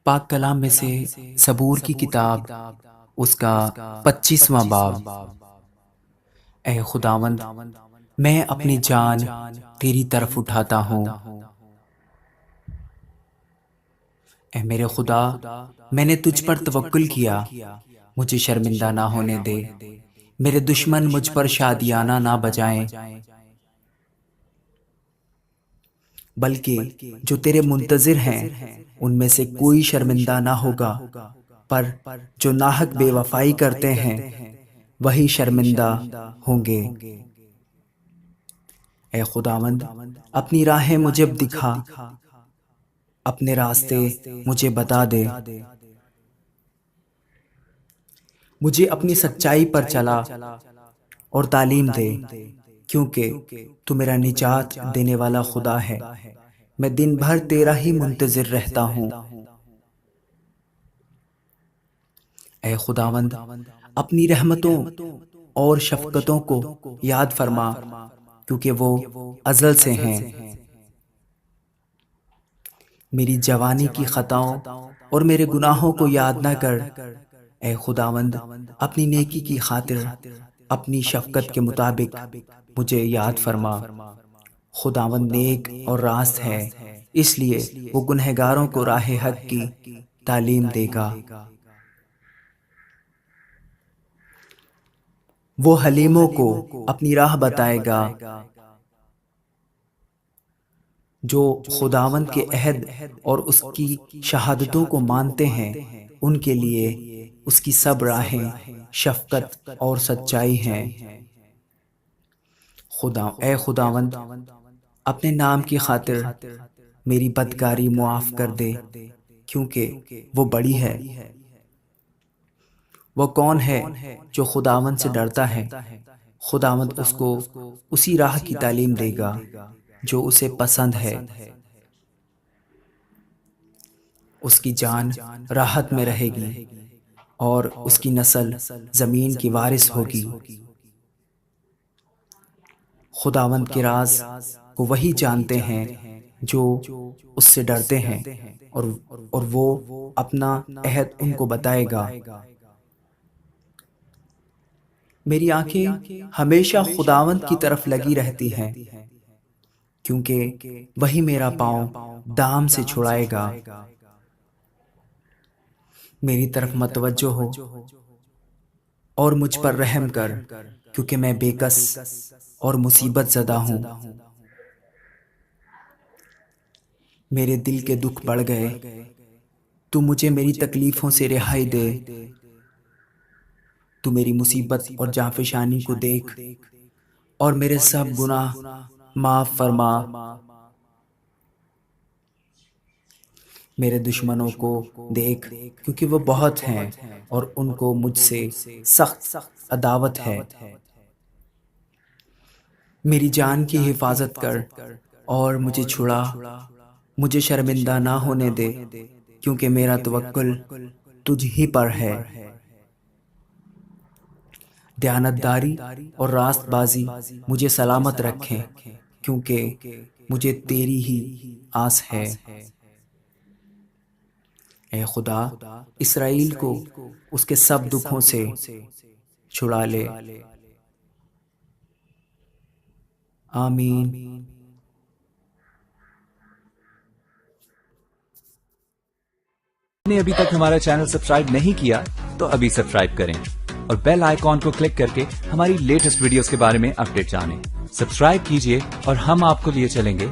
पाक कलाम में से सबूर की किताब उसका 25वां बाब। ए खुदावंद, मैं अपनी जान तेरी तरफ उठाता हूँ। ए मेरे खुदा, मैंने तुझ पर तवक्कुल किया, मुझे शर्मिंदा ना होने दे। मेरे दुश्मन मुझ पर शादियाना ना बजाएं, बल्कि जो तेरे मुंतजिर हैं उनमें से कोई शर्मिंदा ना होगा। पर जो नाहक बेवफाई करते हैं वही शर्मिंदा होंगे। ए खुदावंद, अपनी राहें मुझे दिखा, अपने रास्ते मुझे बता दे। मुझे अपनी सच्चाई पर चला और तालीम दे, क्योंकि तू मेरा निजात देने वाला खुदा है। मैं दिन भर तेरा ही मुंतजिर रहता हूँ। ए खुदावंद, अपनी रहमतों और शफकतों को याद फरमा, क्योंकि वो अज़ल से हैं। मेरी जवानी की खताओं और मेरे गुनाहों को याद न कर। ए खुदावंद, अपनी नेकी की खातिर अपनी शफकत के मुताबिक मुझे याद फरमा। खुदावंद नेक और रास्त है, इसलिए वो गुनहगारों को राह हक की तालीम देगा। वो हलीमों को अपनी राह बताएगा। जो खुदावंद के अहद और उसकी शहादतों को मानते हैं, उनके लिए उसकी सब राहें शफकत और सच्चाई हैं। ए खुदावंद, अपने नाम की खातिर मेरी बदकारी मुआफ कर दे, क्योंकि वो बड़ी है। वो कौन है जो खुदावंद से डरता है? खुदावंद उसको उसी राह की तालीम देगा जो उसे पसंद है। उसकी जान राहत में रहेगी और उसकी नस्ल जमीन की वारिस होगी। खुदावंद के राज को वही जानते हैं जो उससे डरते हैं, और वो अपना अहद उनको बताएगा। मेरी आंखें हमेशा खुदावंद की तरफ लगी रहती हैं, क्योंकि वही मेरा पांव दाम से छुड़ाएगा। मेरी तरफ मतवज्जो हो और मुझ पर रहम कर, क्योंकि मैं बेकस और मुसीबत ज़दा हूँ। मेरे दिल के दुख बढ़ गए, तू मुझे मेरी तकलीफ़ों से रिहाई दे। तू मेरी मुसीबत और जाफिशानी को देख और मेरे सब गुनाह माफ़ फरमा। मेरे दुश्मनों को देख, क्योंकि वो बहुत हैं और उनको मुझसे सख्त अदावत है। मेरी जान की हिफाजत कर और मुझे छुड़ा। मुझे शर्मिंदा ना होने दे, क्योंकि मेरा तवक्कुल तुझ ही पर है। दयानतदारी और रास्तबाजी मुझे सलामत रखें, क्योंकि मुझे तेरी ही आस है। ए खुदा, इसराइल को उसके सब दुखों से छुड़ा ले। आमीन। आपने अभी तक हमारा चैनल सब्सक्राइब नहीं किया तो अभी सब्सक्राइब करें और बेल आइकॉन को क्लिक करके हमारी लेटेस्ट वीडियोस के बारे में अपडेट जानें। सब्सक्राइब कीजिए और हम आपको लिए चलेंगे